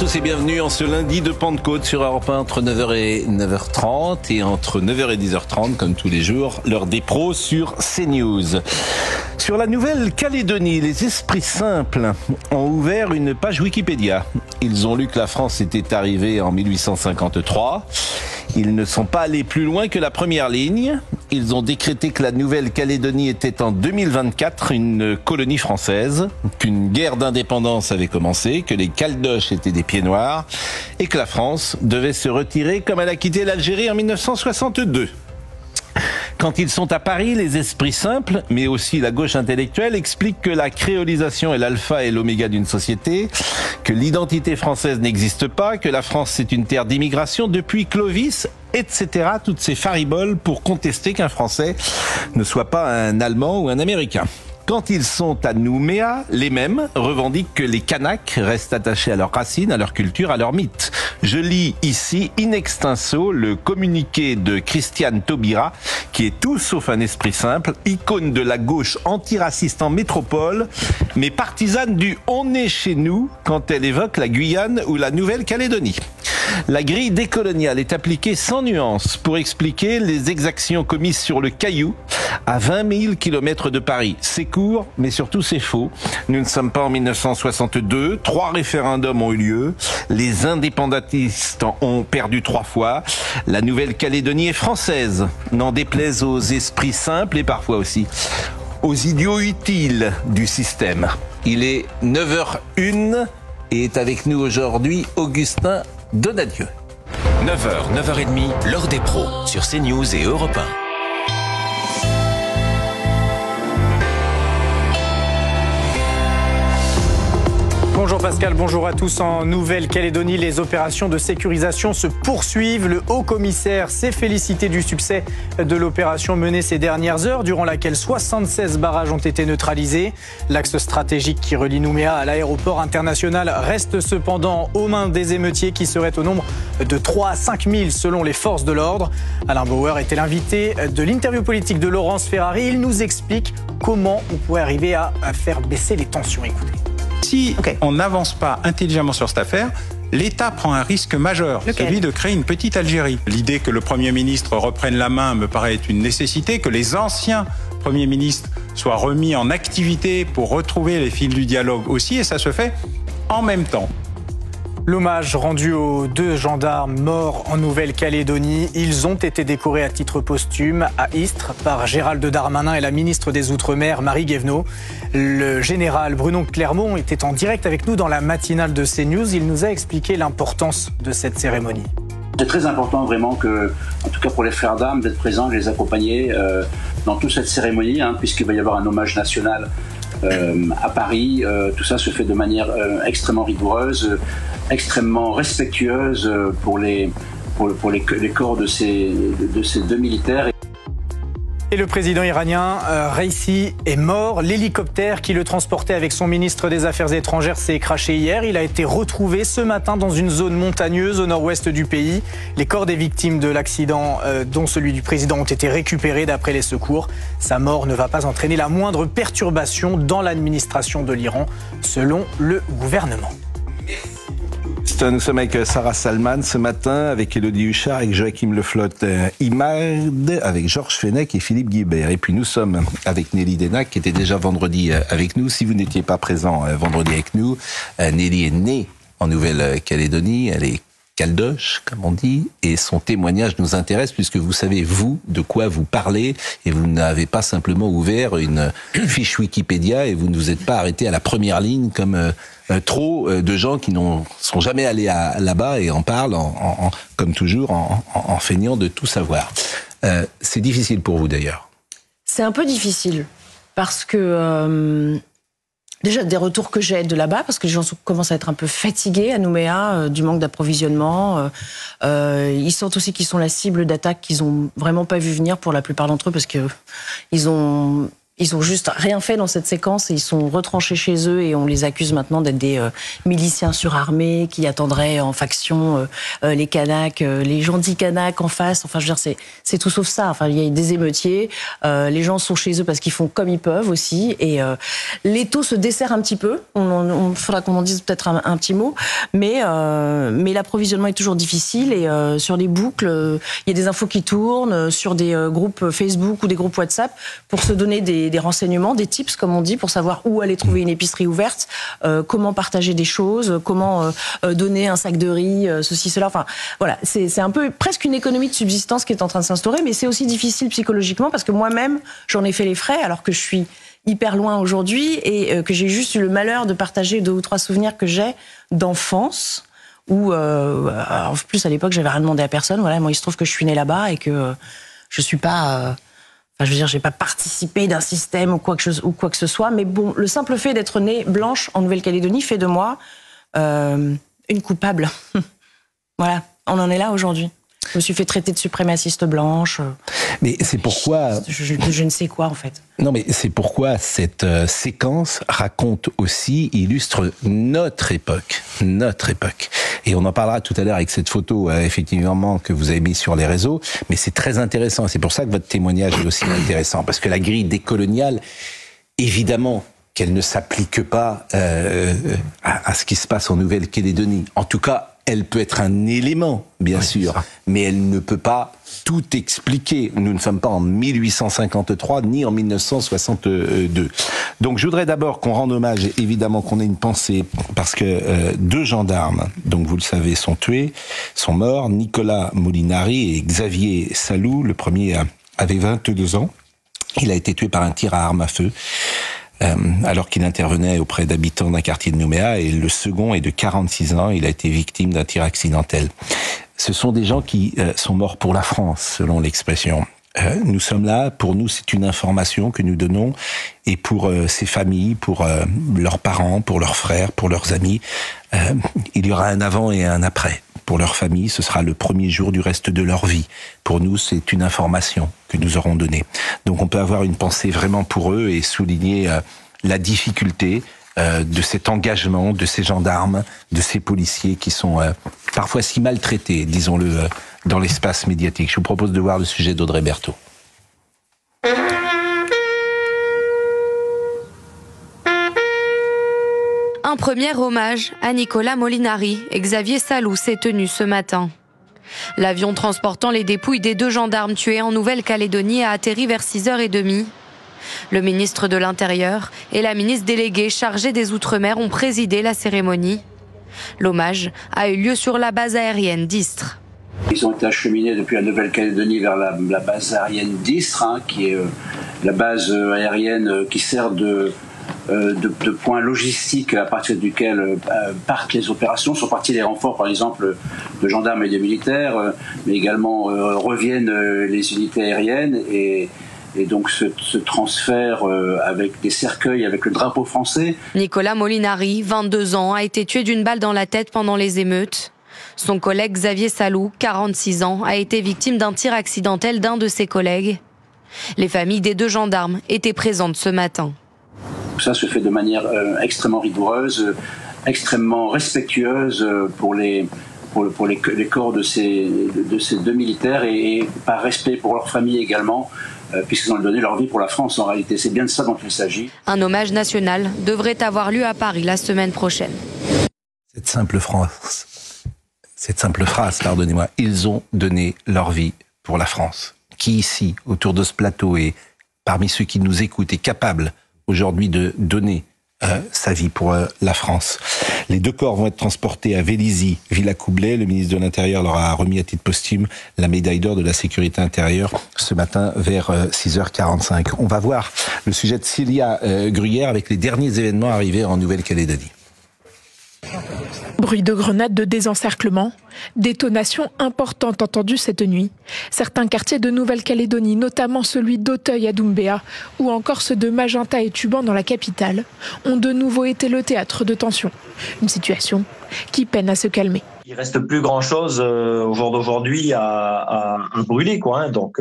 tous et bienvenue en ce lundi de Pentecôte sur Europe 1 entre 9h et 9h30 et entre 9h et 10h30 comme tous les jours, l'heure des pros sur CNews. Sur la Nouvelle-Calédonie, les esprits simples ont ouvert une page Wikipédia. Ils ont lu que la France était arrivée en 1853. Ils ne sont pas allés plus loin que la première ligne. Ils ont décrété que la Nouvelle-Calédonie était en 2024 une colonie française, qu'une guerre d'indépendance avait commencé, que les Caldoches étaient des pieds noirs et que la France devait se retirer comme elle a quitté l'Algérie en 1962. Quand ils sont à Paris, les esprits simples, mais aussi la gauche intellectuelle, expliquent que la créolisation est l'alpha et l'oméga d'une société, que l'identité française n'existe pas, que la France c'est une terre d'immigration depuis Clovis, etc. Toutes ces fariboles pour contester qu'un Français ne soit pas un Allemand ou un Américain. Quand ils sont à Nouméa, les mêmes revendiquent que les Kanaks restent attachés à leurs racines, à leur culture, à leur mythe. Je lis ici in extenso le communiqué de Christiane Taubira, qui est tout sauf un esprit simple, icône de la gauche antiraciste en métropole, mais partisane du « on est chez nous » quand elle évoque la Guyane ou la Nouvelle-Calédonie. La grille décoloniale est appliquée sans nuance pour expliquer les exactions commises sur le Caillou à 20 000 km de Paris. C'est court, mais surtout c'est faux. Nous ne sommes pas en 1962. 3 référendums ont eu lieu. Les indépendantistes ont perdu 3 fois. La Nouvelle-Calédonie est française. N'en déplaise aux esprits simples et parfois aussi aux idiots utiles du système. Il est 9h01 et est avec nous aujourd'hui Augustin Donadieu. 9h, 9h30, l'heure des pros sur CNews et Europe 1. Bonjour Pascal, bonjour à tous. En Nouvelle-Calédonie, les opérations de sécurisation se poursuivent. Le haut-commissaire s'est félicité du succès de l'opération menée ces dernières heures, durant laquelle 76 barrages ont été neutralisés. L'axe stratégique qui relie Nouméa à l'aéroport international reste cependant aux mains des émeutiers qui seraient au nombre de 3 à 5 000 selon les forces de l'ordre. Alain Bauer était l'invité de l'interview politique de Laurence Ferrari. Il nous explique comment on pourrait arriver à faire baisser les tensions. Écoutez. Si on n'avance pas intelligemment sur cette affaire, l'État prend un risque majeur, celui de créer une petite Algérie. L'idée que le Premier ministre reprenne la main me paraît être une nécessité, que les anciens Premiers ministres soient remis en activité pour retrouver les fils du dialogue aussi, et ça se fait en même temps. L'hommage rendu aux 2 gendarmes morts en Nouvelle-Calédonie. Ils ont été décorés à titre posthume à Istres par Gérald Darmanin et la ministre des Outre-mer, Marie Guévenoux. Le général Bruno Clermont était en direct avec nous dans la matinale de CNews. Il nous a expliqué l'importance de cette cérémonie. C'est très important vraiment que, en tout cas pour les frères d'armes, d'être présents, de les accompagner dans toute cette cérémonie, puisqu'il va y avoir un hommage national à Paris. Tout ça se fait de manière extrêmement rigoureuse, extrêmement respectueuse pour les corps de ces 2 militaires. Et le président iranien Raisi est mort. L'hélicoptère qui le transportait avec son ministre des Affaires étrangères s'est crashé hier. Il a été retrouvé ce matin dans une zone montagneuse au nord-ouest du pays. Les corps des victimes de l'accident, dont celui du président, ont été récupérés d'après les secours. Sa mort ne va pas entraîner la moindre perturbation dans l'administration de l'Iran, selon le gouvernement. Nous sommes avec Sarah Salman ce matin, avec Élodie Huchard, avec Joachim Le Flotte Imad, avec Georges Fenech et Philippe Guibert. Et puis nous sommes avec Nelly Denac, qui était déjà vendredi avec nous. Si vous n'étiez pas présent vendredi avec nous, Nelly est née en Nouvelle-Calédonie, elle est caldoche, comme on dit, et son témoignage nous intéresse puisque vous savez, vous, de quoi vous parlez, et vous n'avez pas simplement ouvert une fiche Wikipédia et vous ne vous êtes pas arrêté à la première ligne comme trop de gens qui n'ont sont jamais allés là-bas et en parlent, comme toujours, en feignant de tout savoir. C'est difficile pour vous d'ailleurs. C'est un peu difficile parce que déjà des retours que j'ai de là-bas, parce que les gens commencent à être un peu fatigués à Nouméa du manque d'approvisionnement. Ils sentent aussi qu'ils sont la cible d'attaques qu'ils ont vraiment pas vu venir pour la plupart d'entre eux, parce que ils ont Ils ont juste rien fait dans cette séquence et ils sont retranchés chez eux et on les accuse maintenant d'être des miliciens surarmés qui attendraient en faction les Kanaks, les gentils Kanaks en face. Enfin, je veux dire, c'est tout sauf ça. Enfin, il y a des émeutiers. Les gens sont chez eux parce qu'ils font comme ils peuvent aussi. Et l'étau se dessert un petit peu. On faudra qu'on en dise peut-être un petit mot. Mais l'approvisionnement est toujours difficile et sur les boucles, il y a des infos qui tournent sur des groupes Facebook ou des groupes WhatsApp pour se donner des renseignements, des tips comme on dit, pour savoir où aller trouver une épicerie ouverte, comment partager des choses, comment donner un sac de riz, ceci, cela. Enfin, voilà, c'est un peu presque une économie de subsistance qui est en train de s'instaurer, mais c'est aussi difficile psychologiquement parce que moi-même, j'en ai fait les frais alors que je suis hyper loin aujourd'hui et que j'ai juste eu le malheur de partager 2 ou 3 souvenirs que j'ai d'enfance où, en plus à l'époque, j'avais rien demandé à personne. Voilà, moi il se trouve que je suis née là-bas et que je suis pas... Enfin, je veux dire, j'ai pas participé d'un système ou quoi que ce soit, mais bon, le simple fait d'être née blanche en Nouvelle-Calédonie fait de moi une coupable. Voilà, on en est là aujourd'hui. Je me suis fait traiter de suprémaciste blanche. Mais c'est pourquoi... Je ne sais quoi, en fait. Non, mais c'est pourquoi cette séquence raconte aussi, illustre notre époque. Notre époque. Et on en parlera tout à l'heure avec cette photo, effectivement, que vous avez mise sur les réseaux. Mais c'est très intéressant. C'est pour ça que votre témoignage est aussi intéressant. Parce que la grille décoloniale, évidemment, qu'elle ne s'applique pas à ce qui se passe en Nouvelle-Calédonie. En tout cas, elle peut être un élément, bien sûr, mais elle ne peut pas tout expliquer. Nous ne sommes pas en 1853 ni en 1962. Donc je voudrais d'abord qu'on rende hommage, évidemment qu'on ait une pensée, parce que 2 gendarmes, donc vous le savez, sont tués, sont morts, Nicolas Molinari et Xavier Salou. Le premier avait 22 ans. Il a été tué par un tir à arme à feu. Alors qu'il intervenait auprès d'habitants d'un quartier de Nouméa, et le second est de 46 ans, il a été victime d'un tir accidentel. Ce sont des gens qui sont morts pour la France, selon l'expression. Nous sommes là, pour nous c'est une information que nous donnons, et pour ces familles, pour leurs parents, pour leurs frères, pour leurs amis, il y aura un avant et un après. Pour leur famille, ce sera le premier jour du reste de leur vie. Pour nous, c'est une information que nous aurons donnée. Donc on peut avoir une pensée vraiment pour eux et souligner la difficulté de cet engagement, de ces gendarmes, de ces policiers qui sont parfois si maltraités, disons-le, dans l'espace médiatique. Je vous propose de voir le sujet d'Audrey Berthaud. Un premier hommage à Nicolas Molinari et Xavier Salou s'est tenu ce matin. L'avion transportant les dépouilles des 2 gendarmes tués en Nouvelle-Calédonie a atterri vers 6h30. Le ministre de l'Intérieur et la ministre déléguée chargée des Outre-mer ont présidé la cérémonie. L'hommage a eu lieu sur la base aérienne d'Istres. Ils ont été acheminés depuis la Nouvelle-Calédonie vers la base aérienne d'Istres, qui est la base aérienne qui sert de points logistiques à partir duquel partent les opérations. Sont partis les renforts, par exemple, de gendarmes et de militaires, mais également reviennent les unités aériennes et donc ce transfert avec des cercueils, avec le drapeau français. Nicolas Molinari, 22 ans, a été tué d'une balle dans la tête pendant les émeutes. Son collègue Xavier Salou, 46 ans, a été victime d'un tir accidentel d'un de ses collègues. Les familles des 2 gendarmes étaient présentes ce matin. Ça se fait de manière extrêmement rigoureuse, extrêmement respectueuse pour les corps de ces 2 militaires et par respect pour leur famille également, puisqu'ils ont donné leur vie pour la France. En réalité, c'est bien de ça dont il s'agit. Un hommage national devrait avoir lieu à Paris la semaine prochaine. Cette simple phrase, pardonnez-moi, ils ont donné leur vie pour la France. Qui ici, autour de ce plateau et parmi ceux qui nous écoutent, est capable aujourd'hui de donner sa vie pour la France. Les 2 corps vont être transportés à Vélizy, Villacoublay. Le ministre de l'Intérieur leur a remis à titre posthume la médaille d'or de la sécurité intérieure ce matin vers 6h45. On va voir le sujet de Célia Gruyère avec les derniers événements arrivés en Nouvelle-Calédonie. Bruit de grenades de désencerclement, détonations importantes entendues cette nuit. Certains quartiers de Nouvelle-Calédonie, notamment celui d'Auteuil à Doumbéa ou encore ceux de Magenta et Tuban dans la capitale, ont de nouveau été le théâtre de tensions. Une situation qui peine à se calmer. Il reste plus grand-chose au jour d'aujourd'hui à brûler, quoi. Donc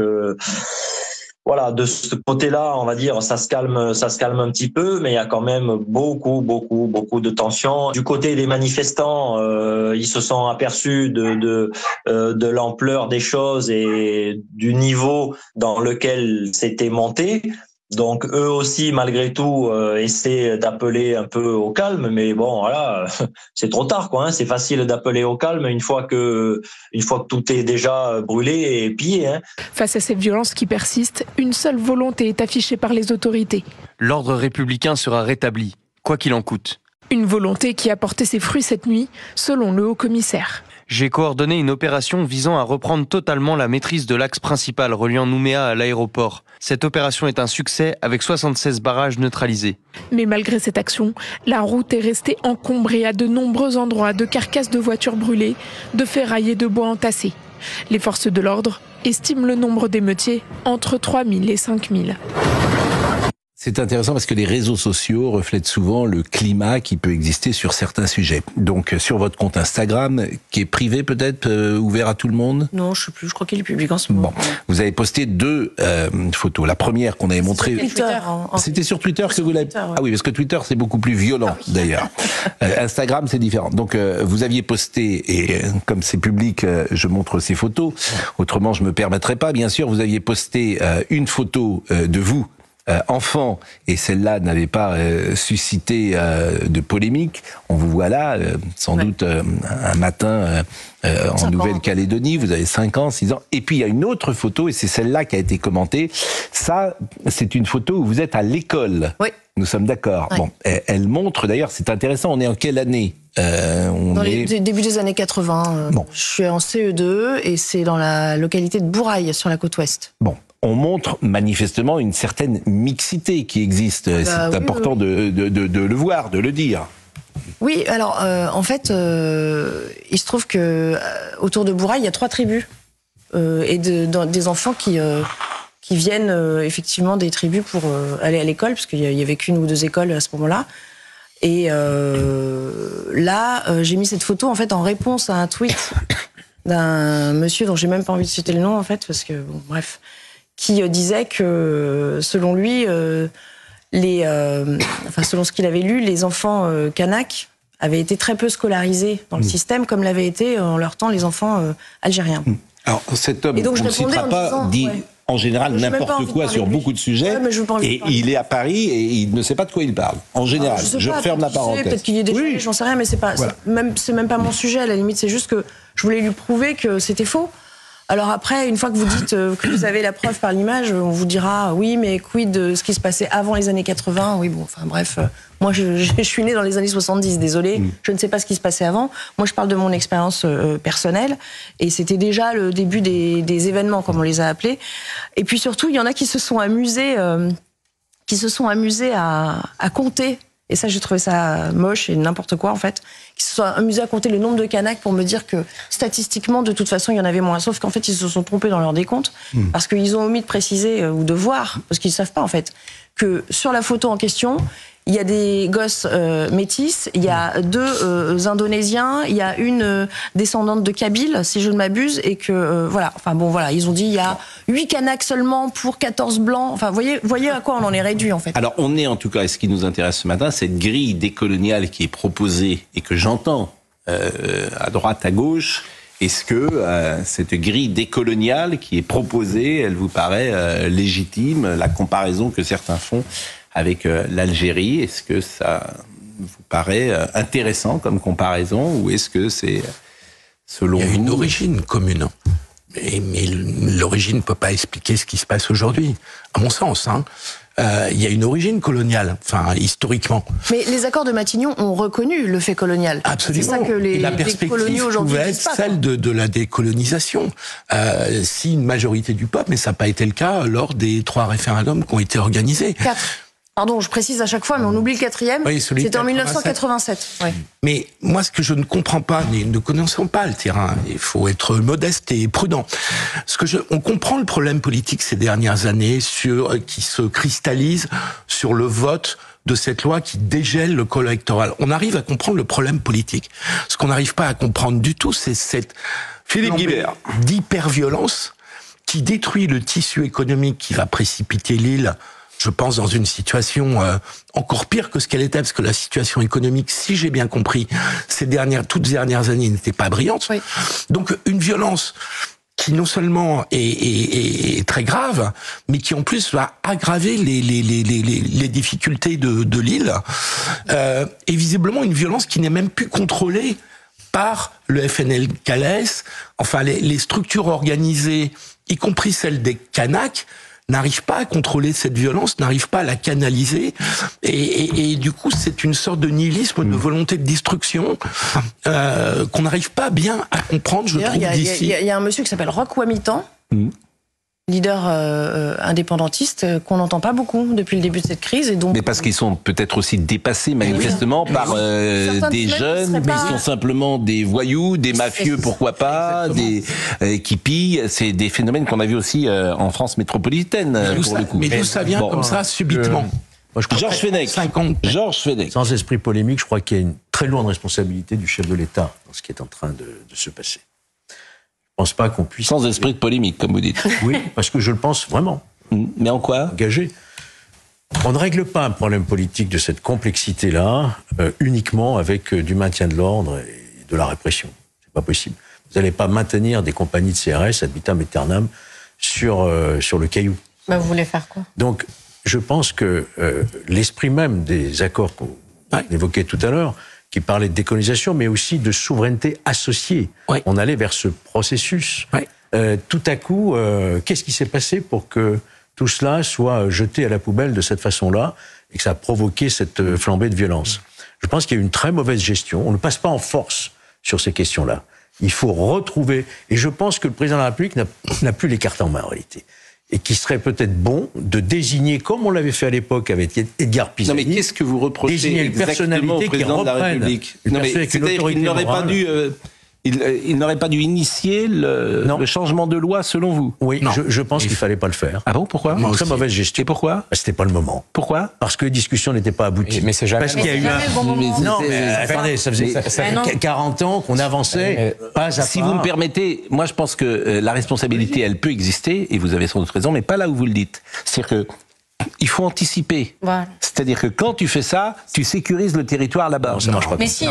voilà, de ce côté-là, on va dire, ça se calme un petit peu, mais il y a quand même beaucoup de tensions. Du côté des manifestants, ils se sont aperçus de l'ampleur des choses et du niveau dans lequel c'était monté. Donc eux aussi, malgré tout, essaient d'appeler un peu au calme, mais bon, voilà, c'est trop tard, quoi. C'est facile d'appeler au calme une fois que tout est déjà brûlé et pillé. Face à ces violences qui persistent, une seule volonté est affichée par les autorités. L'ordre républicain sera rétabli, quoi qu'il en coûte. Une volonté qui a porté ses fruits cette nuit, selon le haut-commissaire. J'ai coordonné une opération visant à reprendre totalement la maîtrise de l'axe principal reliant Nouméa à l'aéroport. Cette opération est un succès avec 76 barrages neutralisés. Mais malgré cette action, la route est restée encombrée à de nombreux endroits de carcasses de voitures brûlées, de ferrailles et de bois entassés. Les forces de l'ordre estiment le nombre d'émeutiers entre 3000 et 5000. C'est intéressant parce que les réseaux sociaux reflètent souvent le climat qui peut exister sur certains sujets. Donc sur votre compte Instagram, qui est privé peut-être, ouvert à tout le monde ? Non, je sais plus, je crois qu'il est public en ce moment. Bon, vous avez posté 2 photos. La première qu'on avait montrée... C'était sur Twitter que vous l'avez... Ouais. Ah oui, parce que Twitter c'est beaucoup plus violent d'ailleurs. Instagram c'est différent. Donc vous aviez posté, et comme c'est public, je montre ces photos. Autrement je me permettrais pas, bien sûr. Vous aviez posté une photo de vous, enfant, et celle-là n'avait pas suscité de polémique. On vous voit là, sans doute un matin en Nouvelle-Calédonie, vous avez 5 ans, 6 ans. Et puis il y a une autre photo, et c'est celle-là qui a été commentée. Ça, c'est une photo où vous êtes à l'école. Oui. Nous sommes d'accord. Oui. Bon, elle montre, d'ailleurs, c'est intéressant, on est en quelle année ? Dans les début des années 80. Bon. Je suis en CE2, et c'est dans la localité de Bourail, sur la côte ouest. Bon. On montre manifestement une certaine mixité qui existe. C'est important de le voir, de le dire. Oui, alors en fait, il se trouve que autour de Bourail, il y a 3 tribus et des enfants qui viennent effectivement des tribus pour aller à l'école, parce qu'il y avait qu'une ou 2 écoles à ce moment-là. Et là, j'ai mis cette photo en fait en réponse à un tweet d'un monsieur dont j'ai même pas envie de citer le nom en fait, parce que bon, bref. Qui disait que, selon lui, selon ce qu'il avait lu, les enfants kanaks avaient été très peu scolarisés dans le système, comme l'avaient été en leur temps les enfants algériens. Alors cet homme, on ne citera pas, dit en général n'importe quoi sur beaucoup de sujets, et il est à Paris et il ne sait pas de quoi il parle. En général, je referme la parenthèse. Peut-être qu'il y est déjà, j'en sais rien, mais c'est même pas mon sujet. À la limite, c'est juste que je voulais lui prouver que c'était faux. Alors après, une fois que vous dites que vous avez la preuve par l'image, on vous dira oui, mais quid de ce qui se passait avant les années 80 ? Oui, bon, enfin bref, moi je suis née dans les années 70, désolé, je ne sais pas ce qui se passait avant. Moi je parle de mon expérience personnelle, et c'était déjà le début des événements, comme on les a appelés. Et puis surtout, il y en a qui se sont amusés à compter. Et ça, j'ai trouvé ça moche et n'importe quoi, en fait. Qui se sont amusés à compter le nombre de Kanaks pour me dire que, statistiquement, de toute façon, il y en avait moins. Sauf qu'en fait, ils se sont trompés dans leur décompte. Parce qu'ils ont omis de préciser, ou de voir, parce qu'ils ne savent pas, en fait, que sur la photo en question, il y a des gosses métis, il y a 2 Indonésiens, il y a une descendante de Kabyle, si je ne m'abuse, et que, voilà. Enfin bon, voilà, ils ont dit il y a 8 Kanaks seulement pour 14 blancs. Enfin, voyez à quoi on en est réduit, en fait. Alors, on est en tout cas, et ce qui nous intéresse ce matin, cette grille décoloniale qui est proposée et que j'entends à droite, à gauche. Est-ce que cette grille décoloniale qui est proposée, elle vous paraît légitime, la comparaison que certains font avec l'Algérie, est-ce que ça vous paraît intéressant comme comparaison, ou est-ce que c'est, selon vous... Il y a une origine commune, mais l'origine ne peut pas expliquer ce qui se passe aujourd'hui, à mon sens. Il y a une origine coloniale, enfin historiquement. Mais les accords de Matignon ont reconnu le fait colonial. Absolument. C'est ça que la perspective pouvait être celle de la décolonisation. Si une majorité du peuple, mais ça n'a pas été le cas lors des 3 référendums qui ont été organisés. 4. Pardon, je précise à chaque fois, mais on oublie le 4e. Oui, c'était en 1987. Ouais. Mais moi, ce que je ne comprends pas, ne connaissant pas le terrain, il faut être modeste et prudent. On comprend le problème politique ces dernières années qui se cristallise sur le vote de cette loi qui dégèle le corps électoral. On arrive à comprendre le problème politique. Ce qu'on n'arrive pas à comprendre du tout, c'est cette Philippe Guibert d'hyperviolence qui détruit le tissu économique, qui va précipiter l'île, je pense, dans une situation encore pire que ce qu'elle était, parce que la situation économique, si j'ai bien compris, toutes ces dernières années n'était pas brillante. Oui. Donc une violence qui non seulement est très grave, mais qui en plus va aggraver les difficultés de l'île, et visiblement une violence qui n'est même plus contrôlée par le FNL Calès. Enfin, les structures organisées, y compris celles des Kanaks, n'arrivent pas à contrôler cette violence, n'arrivent pas à la canaliser, et du coup c'est une sorte de nihilisme, de volonté de destruction qu'on n'arrive pas bien à comprendre, je trouve, d'ici. Il y a un monsieur qui s'appelle Roch Ouamitan, leader indépendantiste, qu'on n'entend pas beaucoup depuis le début de cette crise. Et donc, mais parce qu'ils sont peut-être aussi dépassés manifestement par des jeunes, mais ils sont simplement des voyous, des mafieux, pourquoi pas, qui pillent. C'est des phénomènes qu'on a vu aussi en France métropolitaine, pour le coup. Mais d'où ça vient comme ça, subitement? Georges Fenech. Sans esprit polémique, je crois qu'il y a une très lourde responsabilité du chef de l'État dans ce qui est en train de se passer. Je pense pas qu'on puisse... Sans esprit de polémique, comme vous dites. Oui, parce que je le pense vraiment. Mais en quoi? Engagé. On ne règle pas un problème politique de cette complexité-là uniquement avec du maintien de l'ordre et de la répression. C'est pas possible. Vous n'allez pas maintenir des compagnies de CRS ad vitam aeternam sur le caillou. Vous voulez faire quoi? Donc, je pense que l'esprit même des accords qu'on évoquait tout à l'heure, qui parlait de décolonisation, mais aussi de souveraineté associée. Oui. On allait vers ce processus. Oui. Tout à coup, qu'est-ce qui s'est passé pour que tout cela soit jeté à la poubelle de cette façon-là et que ça a provoqué cette flambée de violence? Je pense qu'il y a eu une très mauvaise gestion. On ne passe pas en force sur ces questions-là. Il faut retrouver... Et je pense que le président de la République n'a plus les cartes en main, en réalité. Et qu'il serait peut-être bon de désigner, comme on l'avait fait à l'époque avec Edgar Pisani. Non, mais qu'est-ce que vous reprochez exactement au président de la République? C'est-à-dire qu'il n'aurait pas dû... Il n'aurait pas dû initier le changement de loi, selon vous? Oui, je pense qu'il ne fallait pas le faire. Ah bon, pourquoi? Une très mauvaise gestion. Et pourquoi? C'était pas le moment. Pourquoi? Parce que les discussions n'étaient pas abouties. Mais c'est jamais... Parce qu'il y a eu Non, mais attendez, ça faisait 40 ans qu'on avançait pas à pas. Si vous me permettez, moi je pense que la responsabilité, elle peut exister, et vous avez sans doute raison, mais pas là où vous le dites. C'est-à-dire que il faut anticiper. Voilà. C'est-à-dire que quand tu fais ça, tu sécurises le territoire là-bas. Non, ça marche pas. Mais si,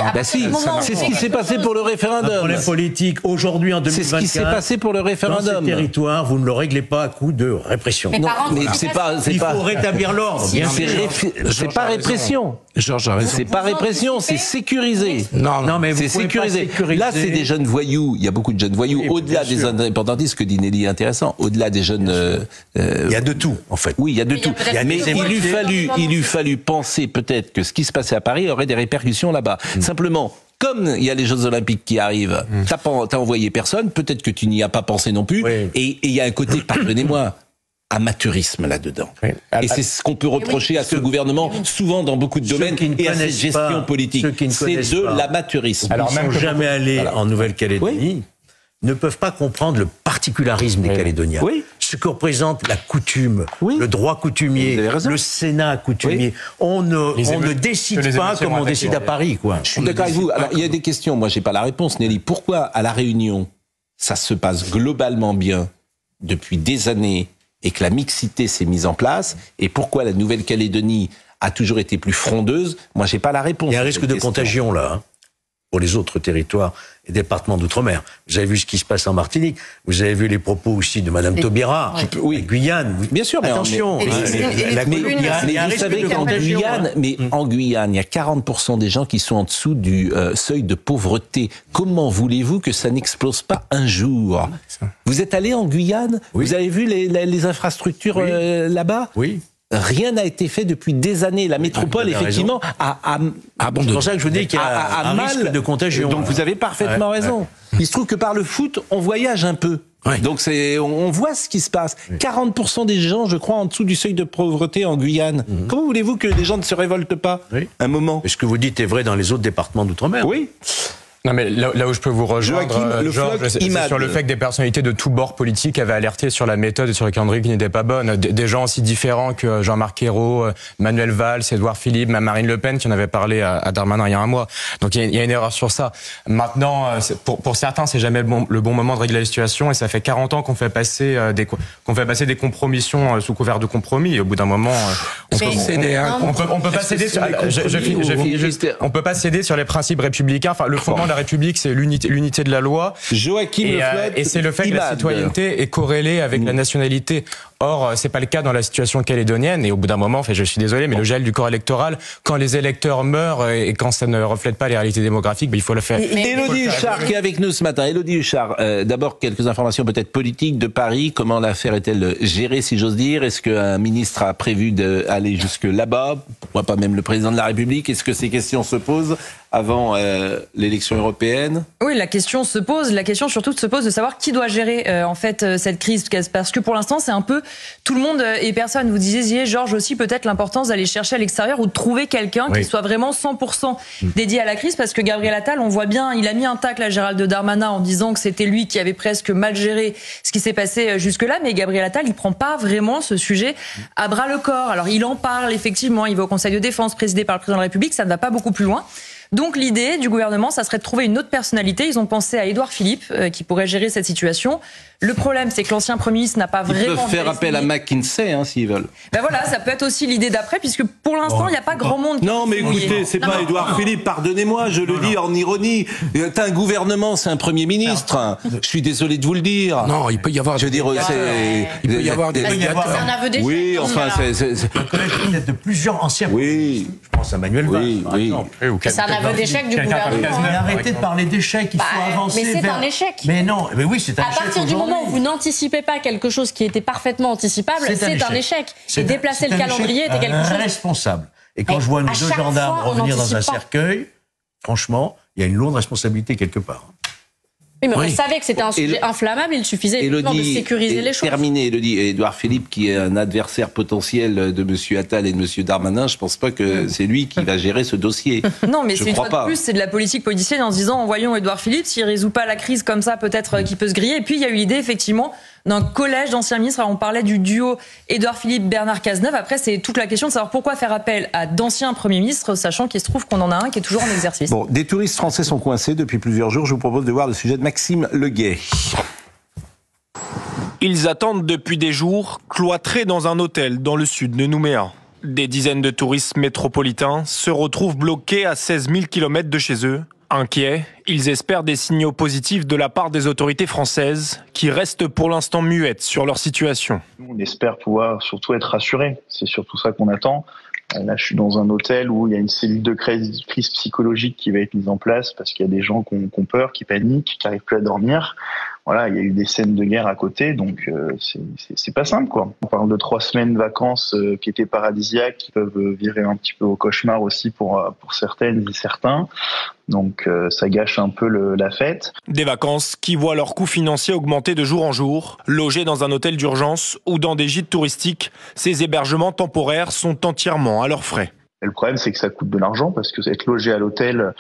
c'est ce qui s'est passé pour le référendum. Un problème politique aujourd'hui en 2024. C'est ce qui s'est passé pour le référendum. Dans ce territoire, vous ne le réglez pas à coup de répression. Non, mais il faut rétablir l'ordre. C'est pas répression. Georges a raison. C'est pas répression, c'est sécuriser. Non, mais c'est sécuriser. Là, c'est des jeunes voyous. Il y a beaucoup de jeunes voyous. Au-delà des indépendantistes, que dit Nelly est intéressant. Au-delà des jeunes. Il y a de tout, en fait. Oui, il y a de tout. Mais il eût fallu penser peut-être que ce qui se passait à Paris aurait des répercussions là-bas. Simplement, comme il y a les Jeux Olympiques qui arrivent, t'as envoyé personne, peut-être que tu n'y as pas pensé non plus, et il y a un côté, pardonnez-moi, amateurisme là-dedans. Oui. Et c'est ce qu'on peut reprocher à ce gouvernement, souvent dans beaucoup de domaines, et à cette gestion politique. C'est de l'amateurisme. Alors, même jamais allés en Nouvelle-Calédonie, ne peuvent pas comprendre le particularisme des Calédoniens. Oui. Ce que représente la coutume, le droit coutumier, le Sénat coutumier. On ne décide pas comme on décide à Paris, quoi. Je suis d'accord avec vous. Alors, il y a des questions. Moi, j'ai pas la réponse, Nelly. Pourquoi, à La Réunion, ça se passe globalement bien depuis des années et que la mixité s'est mise en place, et pourquoi la Nouvelle-Calédonie a toujours été plus frondeuse? Moi, j'ai pas la réponse. Il y a un risque de contagion, là, pour les autres territoires et départements d'outre-mer. Vous avez vu ce qui se passe en Martinique. Vous avez vu les propos aussi de Madame Taubira. Oui, Guyane. Bien sûr, mais attention. Vous savez qu'en Guyane, en Guyane, il y a 40% des gens qui sont en dessous du seuil de pauvreté. Comment voulez-vous que ça n'explose pas un jour? Vous êtes allé en Guyane? Vous avez vu les infrastructures là-bas? Oui. Rien n'a été fait depuis des années. La métropole, effectivement, c'est pour ça que je vous dis qu'il y a un risque de contagion. Donc vous avez parfaitement raison. Il se trouve que par le foot, on voyage un peu. Donc on voit ce qui se passe. 40% des gens, je crois, en dessous du seuil de pauvreté en Guyane. Comment voulez-vous que les gens ne se révoltent pas un moment? Et ce que vous dites est vrai dans les autres départements d'outre-mer. Oui. Non mais là où je peux vous rejoindre, Georges, c'est sur le fait que des personnalités de tous bords politiques avaient alerté sur la méthode et sur le calendrier qui n'était pas bonne. Des gens aussi différents que Jean-Marc Ayrault, Manuel Valls, Édouard Philippe, même Marine Le Pen qui en avait parlé à Darmanin il y a un mois. Donc il y a une erreur sur ça. Maintenant, pour certains, c'est jamais le bon moment de régler la situation et ça fait 40 ans qu'on fait passer des compromissions sous couvert de compromis. Et au bout d'un moment, on peut pas céder sur les principes républicains. Enfin, le fondement de la République, c'est l'unité de la loi. Et c'est le fait que la citoyenneté est corrélée avec la nationalité. Or, c'est pas le cas dans la situation calédonienne. Et au bout d'un moment, je suis désolé, mais le gel du corps électoral, quand les électeurs meurent et quand ça ne reflète pas les réalités démographiques, il faut le faire. Élodie Huchard qui est avec nous ce matin. Élodie Huchard, d'abord quelques informations peut-être politiques de Paris. Comment l'affaire est-elle gérée, si j'ose dire? Est-ce qu'un ministre a prévu d'aller jusque là-bas? Pourquoi pas même le président de la République? Est-ce que ces questions se posent avant l'élection européenne? Oui, la question se pose. La question surtout se pose de savoir qui doit gérer en fait cette crise, parce que pour l'instant c'est un peu tout le monde et personne. Vous disiez, Georges, aussi peut-être l'importance d'aller chercher à l'extérieur ou de trouver quelqu'un qui soit vraiment 100% dédié à la crise, parce que Gabriel Attal, on voit bien, il a mis un tacle à Gérald Darmanin en disant que c'était lui qui avait presque mal géré ce qui s'est passé jusque-là, mais Gabriel Attal, il prend pas vraiment ce sujet à bras le corps. Alors il en parle effectivement, il va au Conseil de défense présidé par le président de la République, ça ne va pas beaucoup plus loin. Donc l'idée du gouvernement, ça serait de trouver une autre personnalité. Ils ont pensé à Édouard Philippe, qui pourrait gérer cette situation. Le problème, c'est que l'ancien Premier ministre n'a pas vraiment... Ils peuvent faire appel à McKinsey, s'ils veulent. Ben voilà, ça peut être aussi l'idée d'après, puisque pour l'instant, il n'y a pas grand monde... Non, mais écoutez, c'est pas Édouard Philippe, pardonnez-moi, je le dis en ironie. Un gouvernement, c'est un Premier ministre. Je suis désolé de vous le dire. Non, il peut y avoir... Je veux dire, il peut y avoir des... C'est un aveu d'échec. Oui, enfin, c'est... Un collège peut-être de plusieurs anciens. Oui. Je pense à Manuel Valls, par exemple. C'est un aveu d'échec du gouvernement. Mais arrêtez de parler d'échec, il faut avancer. Mais c'est un échec. Mais non, mais oui, c'est un échec. À partir du moment où vous n'anticipez pas quelque chose qui était parfaitement anticipable, c'est un échec. Et déplacer le calendrier était quelque chose... Irresponsable. Et quand je vois nos deux gendarmes revenir dans un cercueil, franchement, il y a une lourde responsabilité quelque part. Oui, mais on savait que c'était un sujet inflammable, il suffisait évidemment de sécuriser les choses. Terminé, Élodie. Édouard Philippe, qui est un adversaire potentiel de M. Attal et de M. Darmanin, je pense pas que c'est lui qui va gérer ce dossier. Non, mais c'est une fois de plus, c'est de la politique politicienne en se disant, envoyons Édouard Philippe, s'il résout pas la crise comme ça, peut-être qu'il peut se griller. Et puis, il y a eu l'idée, effectivement, d'un collège d'anciens ministres. Alors, on parlait du duo Édouard Philippe, Bernard Cazeneuve. Après, c'est toute la question de savoir pourquoi faire appel à d'anciens premiers ministres, sachant qu'il se trouve qu'on en a un qui est toujours en exercice. Bon, des touristes français sont coincés depuis plusieurs jours. Je vous propose de voir le sujet de Maxime Leguet. Ils attendent depuis des jours, cloîtrés dans un hôtel dans le sud de Nouméa. Des dizaines de touristes métropolitains se retrouvent bloqués à 16 000 km de chez eux. Inquiets, ils espèrent des signaux positifs de la part des autorités françaises qui restent pour l'instant muettes sur leur situation. On espère pouvoir surtout être rassurés. C'est surtout ça qu'on attend. Là, je suis dans un hôtel où il y a une cellule de crise psychologique qui va être mise en place parce qu'il y a des gens qui ont peur, qui paniquent, qui n'arrivent plus à dormir. Voilà, il y a eu des scènes de guerre à côté, donc c'est pas simple, quoi. On parle de 3 semaines de vacances qui étaient paradisiaques, qui peuvent virer un petit peu au cauchemar aussi pour certaines et certains. Donc ça gâche un peu la fête. Des vacances qui voient leur coût financier augmenter de jour en jour. Logés dans un hôtel d'urgence ou dans des gîtes touristiques, ces hébergements temporaires sont entièrement à leurs frais. Et le problème, c'est que ça coûte de l'argent parce que être logé à l'hôtel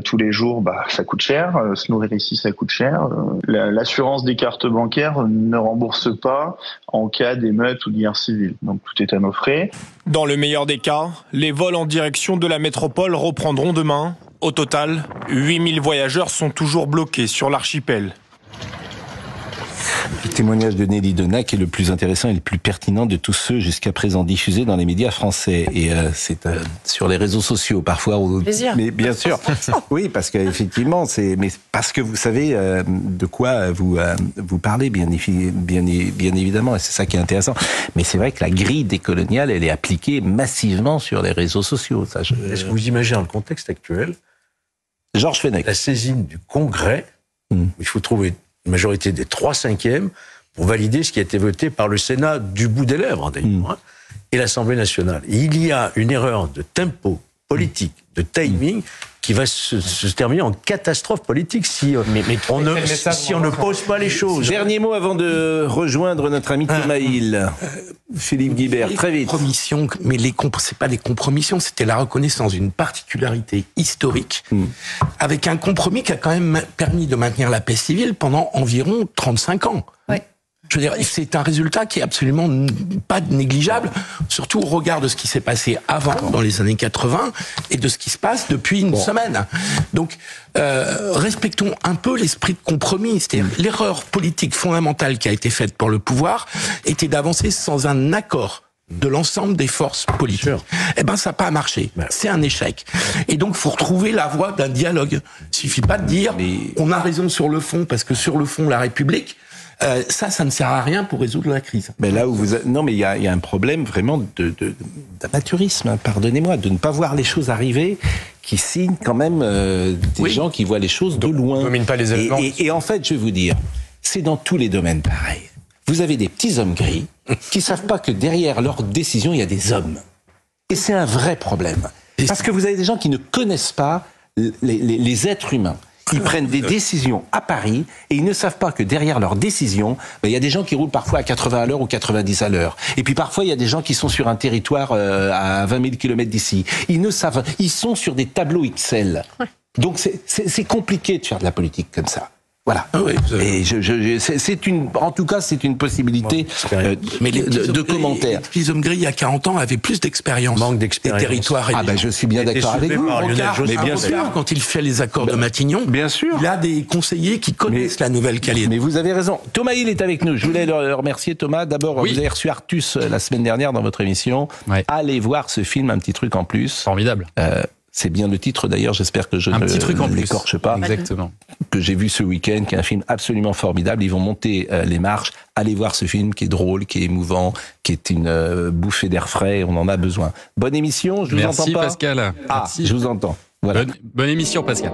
tous les jours, ça coûte cher. Se nourrir ici, ça coûte cher. L'assurance des cartes bancaires ne rembourse pas en cas d'émeute ou de guerre civile. Donc tout est à nos frais. Dans le meilleur des cas, les vols en direction de la métropole reprendront demain. Au total, 8000 voyageurs sont toujours bloqués sur l'archipel. Le témoignage de Nelly Denac est le plus intéressant et le plus pertinent de tous ceux jusqu'à présent diffusés dans les médias français. Et c'est sur les réseaux sociaux parfois. Plaisir. Mais bien sûr. Oui, parce qu'effectivement, mais parce que vous savez de quoi vous parlez, bien évidemment. Et c'est ça qui est intéressant. Mais c'est vrai que la grille décoloniale, elle est appliquée massivement sur les réseaux sociaux. Est-ce que vous imaginez dans le contexte actuel, Georges Fenech, la saisine du Congrès, il faut trouver une majorité des 3/5 pour valider ce qui a été voté par le Sénat du bout des lèvres, d'ailleurs, et l'Assemblée nationale. Et il y a une erreur de tempo politique, de timing, qui va se terminer en catastrophe politique si on ne pose pas les choses. Dernier mot avant de rejoindre notre ami Thomas Hill. Philippe Guibert, très vite. Mais c'est pas des compromissions, c'était la reconnaissance d'une particularité historique, avec un compromis qui a quand même permis de maintenir la paix civile pendant environ 35 ans. Ouais. Je veux dire, c'est un résultat qui est absolument pas négligeable, surtout au regard de ce qui s'est passé avant, dans les années 80, et de ce qui se passe depuis une semaine. Donc, respectons un peu l'esprit de compromis. C'est-à-dire, l'erreur politique fondamentale qui a été faite pour le pouvoir était d'avancer sans un accord de l'ensemble des forces politiques. Eh ben, ça n'a pas marché. C'est un échec. Et donc, faut retrouver la voie d'un dialogue. Il suffit pas de dire, on a raison sur le fond, parce que sur le fond, la République, ça ne sert à rien pour résoudre la crise. Mais là où non, mais il y a un problème vraiment d'amateurisme, hein, pardonnez-moi, de ne pas voir les choses arriver, qui signent quand même des gens qui voient les choses de loin. On domine pas les événements. Et en fait, je vais vous dire, c'est dans tous les domaines pareil. Vous avez des petits hommes gris qui savent pas que derrière leurs décisions, il y a des hommes. Et c'est un vrai problème. Parce que vous avez des gens qui ne connaissent pas les êtres humains. Ils prennent des décisions à Paris et ils ne savent pas que derrière leurs décisions, il y a des gens qui roulent parfois à 80 à l'heure ou 90 à l'heure. Et puis parfois, il y a des gens qui sont sur un territoire à 20 000 km d'ici. Ils sont sur des tableaux Excel. Donc c'est compliqué de faire de la politique comme ça. Voilà. Et en tout cas, c'est une possibilité de commentaires. Les petits hommes gris, il y a 40 ans, avaient plus d'expérience. Manque d'expérience. Des territoires. Je suis bien d'accord avec vous. Mais bien sûr, quand il fait les accords de Matignon, bien sûr, il a des conseillers qui connaissent la Nouvelle-Calédonie. Mais vous avez raison. Thomas Hill est avec nous. Je voulais le remercier, Thomas. D'abord, vous avez reçu Artus la semaine dernière dans votre émission. Allez voir ce film, un petit truc en plus. Formidable. C'est bien le titre d'ailleurs, j'espère que je ne l'écorche pas. Exactement. Que j'ai vu ce week-end, qui est un film absolument formidable. Ils vont monter les marches. Allez voir ce film qui est drôle, qui est émouvant, qui est une bouffée d'air frais. On en a besoin. Bonne émission, je vous entends pas. Merci Pascal. Merci. Je vous entends. Voilà. Bonne émission Pascal.